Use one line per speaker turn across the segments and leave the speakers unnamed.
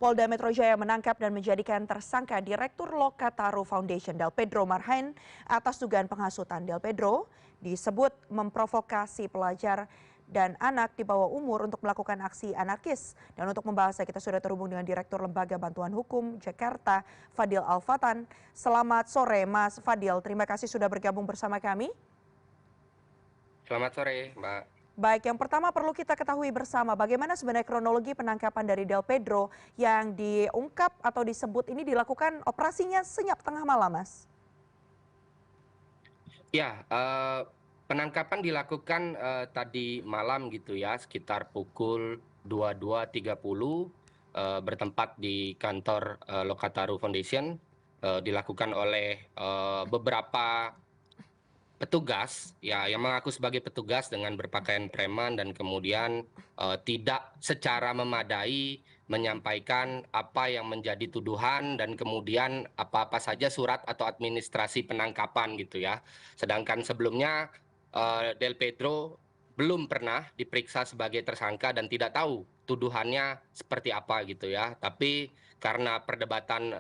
Polda Metro Jaya menangkap dan menjadikan tersangka Direktur Lokataru Foundation Del Pedro Marhain atas dugaan penghasutan. Del Pedro disebut memprovokasi pelajar dan anak di bawah umur untuk melakukan aksi anarkis. Dan untuk membahasnya kita sudah terhubung dengan Direktur Lembaga Bantuan Hukum Jakarta, Fadil Alfatan. Selamat sore Mas Fadil, terima kasih sudah bergabung bersama kami.
Selamat sore, Mbak.
Baik, yang pertama perlu kita ketahui bersama bagaimana sebenarnya kronologi penangkapan dari Del Pedro yang diungkap atau disebut ini dilakukan operasinya senyap tengah malam, Mas.
Ya, penangkapan dilakukan tadi malam gitu ya, sekitar pukul 22.30 bertempat di kantor Lokataru Foundation, dilakukan oleh beberapa petugas ya yang mengaku sebagai petugas dengan berpakaian preman dan kemudian tidak secara memadai menyampaikan apa yang menjadi tuduhan dan kemudian apa-apa saja surat atau administrasi penangkapan gitu ya. Sedangkan sebelumnya Del Pedro belum pernah diperiksa sebagai tersangka dan tidak tahu tuduhannya seperti apa gitu ya. Tapi karena perdebatan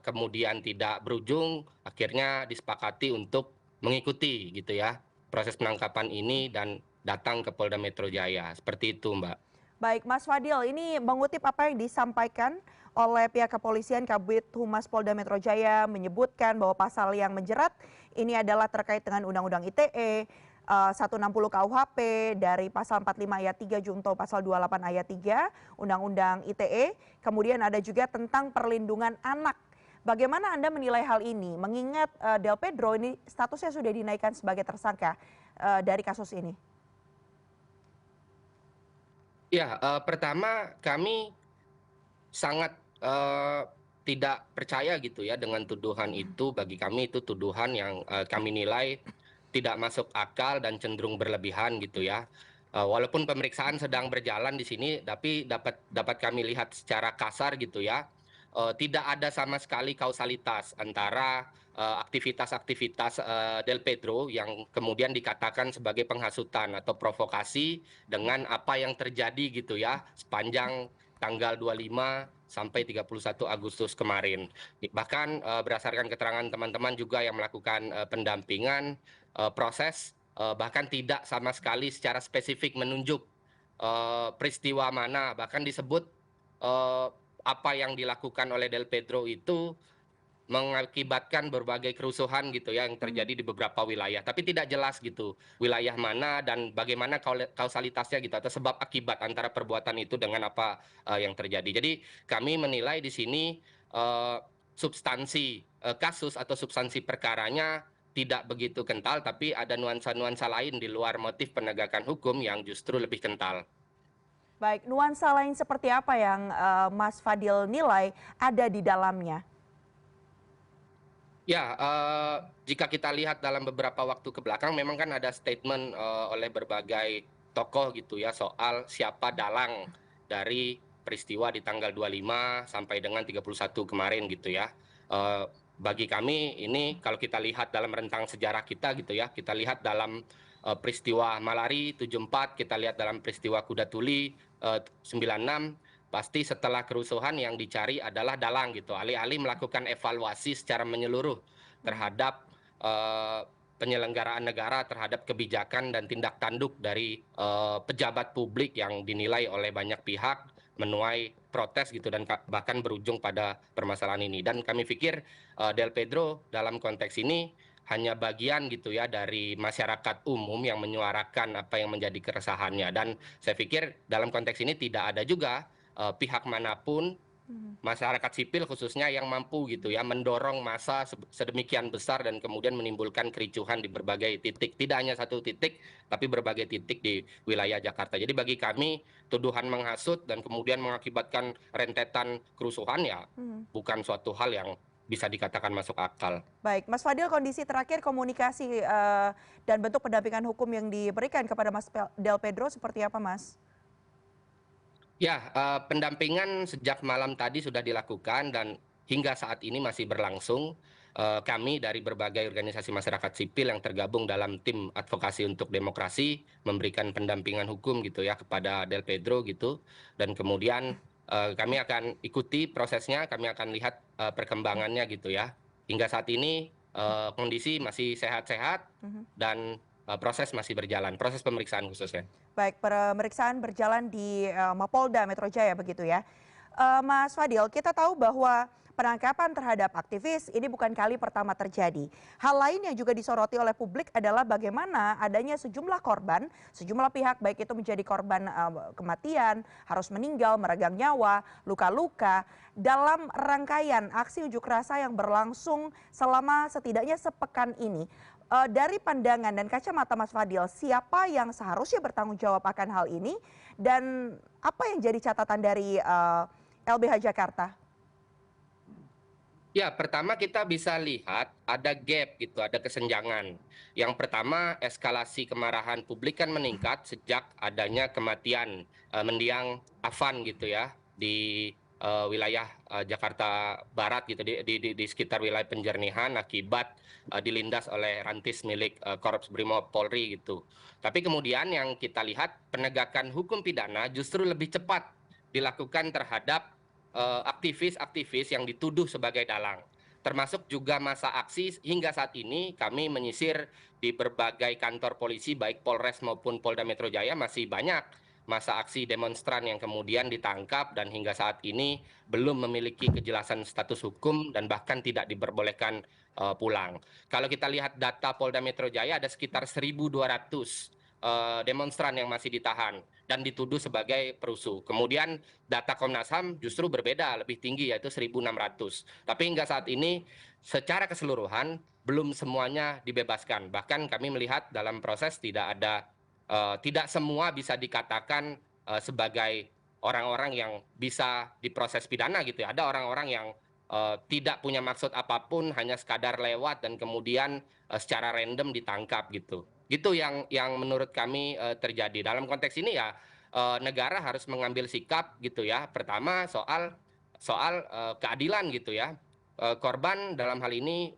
kemudian tidak berujung, akhirnya disepakati untuk mengikuti gitu ya proses penangkapan ini dan datang ke Polda Metro Jaya. Seperti itu, Mbak.
Baik, Mas Fadil, ini mengutip apa yang disampaikan oleh pihak kepolisian Kabid Humas Polda Metro Jaya menyebutkan bahwa pasal yang menjerat ini adalah terkait dengan Undang-Undang ITE, 160 KUHP dari pasal 45 ayat 3 junto pasal 28 ayat 3 Undang-Undang ITE, kemudian ada juga tentang perlindungan anak. Bagaimana Anda menilai hal ini? Mengingat Del Pedro ini statusnya sudah dinaikkan sebagai tersangka dari kasus ini.
Ya, pertama kami sangat tidak percaya gitu ya dengan tuduhan itu. Bagi kami itu tuduhan yang kami nilai tidak masuk akal dan cenderung berlebihan gitu ya. Walaupun pemeriksaan sedang berjalan di sini, tapi dapat kami lihat secara kasar gitu ya, tidak ada sama sekali kausalitas antara aktivitas-aktivitas Del Pedro yang kemudian dikatakan sebagai penghasutan atau provokasi dengan apa yang terjadi gitu ya sepanjang tanggal 25 sampai 31 Agustus kemarin. Bahkan berdasarkan keterangan teman-teman juga yang melakukan pendampingan proses, bahkan tidak sama sekali secara spesifik menunjuk peristiwa mana, bahkan disebut eh, apa yang dilakukan oleh Del Pedro itu mengakibatkan berbagai kerusuhan gitu ya yang terjadi di beberapa wilayah, tapi tidak jelas gitu wilayah mana dan bagaimana kausalitasnya gitu atau sebab akibat antara perbuatan itu dengan apa yang terjadi. Jadi kami menilai di sini eh, substansi kasus atau substansi perkaranya tidak begitu kental, tapi ada nuansa-nuansa lain di luar motif penegakan hukum yang justru lebih kental.
Baik, nuansa lain seperti apa yang Mas Fadil nilai ada di dalamnya?
Ya, jika kita lihat dalam beberapa waktu ke belakang, memang kan ada statement oleh berbagai tokoh gitu ya soal siapa dalang dari peristiwa di tanggal 25 sampai dengan 31 kemarin gitu ya. Bagi kami ini kalau kita lihat dalam rentang sejarah kita gitu ya, kita lihat dalam peristiwa Malari 74, kita lihat dalam peristiwa Kuda Tuli 96, pasti setelah kerusuhan yang dicari adalah dalang gitu. Alih-alih melakukan evaluasi secara menyeluruh terhadap penyelenggaraan negara, terhadap kebijakan dan tindak tanduk dari pejabat publik yang dinilai oleh banyak pihak menuai protes gitu dan bahkan berujung pada permasalahan ini. Dan kami pikir Del Pedro dalam konteks ini hanya bagian gitu ya dari masyarakat umum yang menyuarakan apa yang menjadi keresahannya. Dan saya pikir dalam konteks ini tidak ada juga pihak manapun masyarakat sipil khususnya yang mampu gitu ya mendorong massa sedemikian besar dan kemudian menimbulkan kericuhan di berbagai titik, tidak hanya satu titik tapi berbagai titik di wilayah Jakarta. Jadi bagi kami tuduhan menghasut dan kemudian mengakibatkan rentetan kerusuhan ya bukan suatu hal yang bisa dikatakan masuk akal.
Baik, Mas Fadil, kondisi terakhir komunikasi dan bentuk pendampingan hukum yang diberikan kepada Mas Del Pedro seperti apa, Mas?
Ya, pendampingan sejak malam tadi sudah dilakukan dan hingga saat ini masih berlangsung. Kami dari berbagai organisasi masyarakat sipil yang tergabung dalam tim advokasi untuk demokrasi memberikan pendampingan hukum gitu ya kepada Del Pedro gitu. Dan kemudian Kami akan ikuti prosesnya, kami akan lihat perkembangannya gitu ya. Hingga saat ini kondisi masih sehat-sehat
Mhm.
dan proses masih berjalan, proses pemeriksaan khususnya.
Baik, pemeriksaan berjalan di Mapolda Metro Jaya begitu ya. Mas Fadil, kita tahu bahwa penangkapan terhadap aktivis ini bukan kali pertama terjadi. Hal lain yang juga disoroti oleh publik adalah bagaimana adanya sejumlah korban, sejumlah pihak baik itu menjadi korban kematian, harus meninggal, meregang nyawa, luka-luka dalam rangkaian aksi unjuk rasa yang berlangsung selama setidaknya sepekan ini. Dari pandangan dan kacamata Mas Fadil, siapa yang seharusnya bertanggung jawab akan hal ini dan apa yang jadi catatan dari LBH Jakarta?
Ya, pertama kita bisa lihat ada gap gitu, ada kesenjangan. Yang pertama, eskalasi kemarahan publik kan meningkat sejak adanya kematian mendiang Afan gitu ya di wilayah Jakarta Barat gitu di sekitar wilayah Penjernihan akibat dilindas oleh rantis milik Korps Brimob Polri gitu. Tapi kemudian yang kita lihat penegakan hukum pidana justru lebih cepat dilakukan terhadap aktivis-aktivis yang dituduh sebagai dalang. Termasuk juga masa aksi hingga saat ini kami menyisir di berbagai kantor polisi baik Polres maupun Polda Metro Jaya masih banyak masa aksi demonstran yang kemudian ditangkap dan hingga saat ini belum memiliki kejelasan status hukum dan bahkan tidak diperbolehkan pulang. Kalau kita lihat data Polda Metro Jaya ada sekitar 1.200 demonstran yang masih ditahan dan dituduh sebagai perusuh. Kemudian data Komnas HAM justru berbeda, lebih tinggi yaitu 1.600. Tapi hingga saat ini secara keseluruhan belum semuanya dibebaskan. Bahkan kami melihat dalam proses tidak semua bisa dikatakan sebagai orang-orang yang bisa diproses pidana gitu ya. Ada orang-orang yang tidak punya maksud apapun, hanya sekadar lewat dan kemudian secara random ditangkap gitu. Gitu yang menurut kami terjadi. Dalam konteks ini ya negara harus mengambil sikap gitu ya. Pertama soal soal keadilan gitu ya. Korban dalam hal ini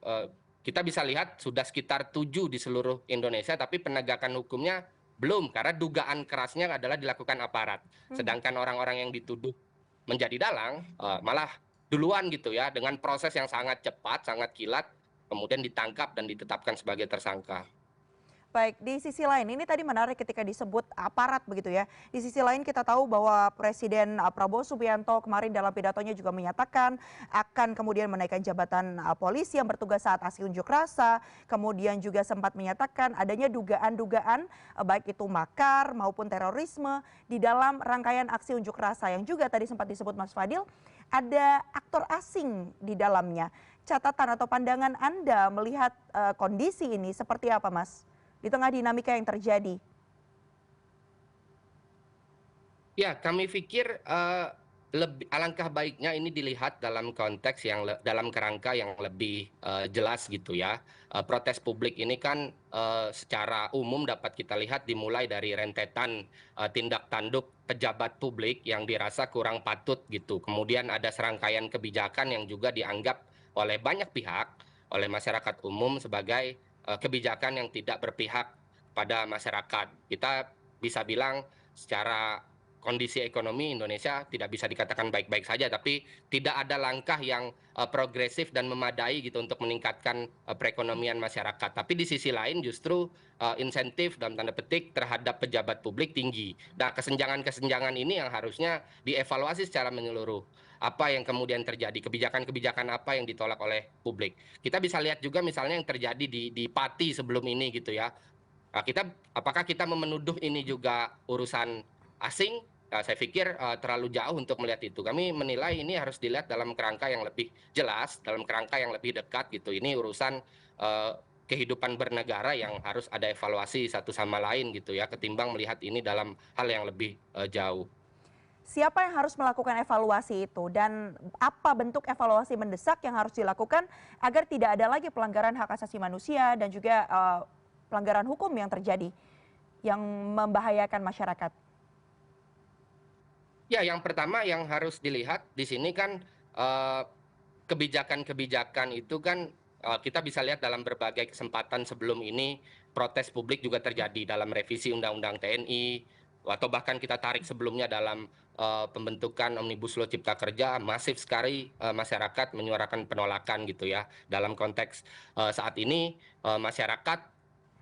kita bisa lihat sudah sekitar 7 di seluruh Indonesia, tapi penegakan hukumnya belum karena dugaan kerasnya adalah dilakukan aparat.
Mhm.
Sedangkan orang-orang yang dituduh menjadi dalang malah duluan gitu ya dengan proses yang sangat cepat, sangat kilat, kemudian ditangkap dan ditetapkan sebagai tersangka.
Baik, di sisi lain ini tadi menarik ketika disebut aparat begitu ya. Di sisi lain kita tahu bahwa Presiden Prabowo Subianto kemarin dalam pidatonya juga menyatakan akan kemudian menaikkan jabatan polisi yang bertugas saat aksi unjuk rasa. Kemudian juga sempat menyatakan adanya dugaan-dugaan baik itu makar maupun terorisme di dalam rangkaian aksi unjuk rasa yang juga tadi sempat disebut Mas Fadil ada aktor asing di dalamnya. Catatan atau pandangan Anda melihat kondisi ini seperti apa, Mas? Di tengah dinamika yang terjadi.
Ya, kami pikir alangkah baiknya ini dilihat dalam konteks yang dalam kerangka yang lebih jelas gitu ya. Protes publik ini kan secara umum dapat kita lihat dimulai dari rentetan tindak tanduk pejabat publik yang dirasa kurang patut gitu. Kemudian ada serangkaian kebijakan yang juga dianggap oleh banyak pihak, oleh masyarakat umum sebagai kebijakan yang tidak berpihak pada masyarakat. Kita bisa bilang secara kondisi ekonomi Indonesia tidak bisa dikatakan baik-baik saja, tapi tidak ada langkah yang progresif dan memadai gitu untuk meningkatkan perekonomian masyarakat. Tapi di sisi lain justru insentif dalam tanda petik terhadap pejabat publik tinggi. Nah, kesenjangan-kesenjangan ini yang harusnya dievaluasi secara menyeluruh. Apa yang kemudian terjadi, kebijakan-kebijakan apa yang ditolak oleh publik. Kita bisa lihat juga misalnya yang terjadi di Pati sebelum ini gitu ya. Nah, apakah kita menuduh ini juga urusan asing? Nah, saya pikir terlalu jauh untuk melihat itu. Kami menilai ini harus dilihat dalam kerangka yang lebih jelas, dalam kerangka yang lebih dekat gitu. Ini urusan eh, kehidupan bernegara yang harus ada evaluasi satu sama lain gitu ya, ketimbang melihat ini dalam hal yang lebih jauh.
Siapa yang harus melakukan evaluasi itu dan apa bentuk evaluasi mendesak yang harus dilakukan agar tidak ada lagi pelanggaran hak asasi manusia dan juga pelanggaran hukum yang terjadi yang membahayakan masyarakat.
Ya, yang pertama yang harus dilihat di sini kan eh, kebijakan-kebijakan itu kan kita bisa lihat dalam berbagai kesempatan sebelum ini protes publik juga terjadi dalam revisi Undang-Undang TNI, atau bahkan kita tarik sebelumnya dalam pembentukan Omnibus Law Cipta Kerja, masif sekali masyarakat menyuarakan penolakan gitu ya. Dalam konteks saat ini masyarakat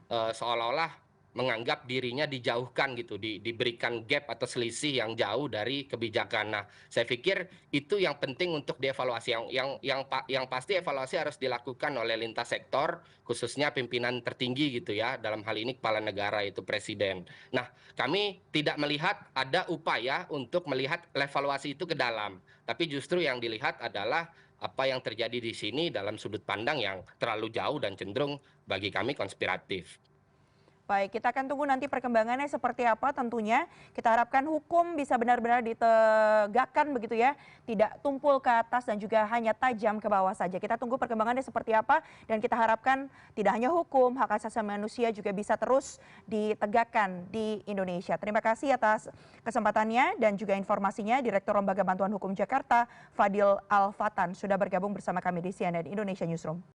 seolah-olah menganggap dirinya dijauhkan gitu, diberikan gap atau selisih yang jauh dari kebijakan. Nah, saya pikir itu yang penting untuk dievaluasi. Yang pasti evaluasi harus dilakukan oleh lintas sektor, khususnya pimpinan tertinggi gitu ya. Dalam hal ini kepala negara itu presiden. Nah, kami tidak melihat ada upaya untuk melihat evaluasi itu ke dalam, tapi justru yang dilihat adalah apa yang terjadi di sini dalam sudut pandang yang terlalu jauh dan cenderung bagi kami konspiratif.
Baik, kita akan tunggu nanti perkembangannya seperti apa tentunya. Kita harapkan hukum bisa benar-benar ditegakkan begitu ya, tidak tumpul ke atas dan juga hanya tajam ke bawah saja. Kita tunggu perkembangannya seperti apa dan kita harapkan tidak hanya hukum, hak asasi manusia juga bisa terus ditegakkan di Indonesia. Terima kasih atas kesempatannya dan juga informasinya Direktur Lembaga Bantuan Hukum Jakarta, Fadil Al-Fatan, sudah bergabung bersama kami di CNN Indonesia Newsroom.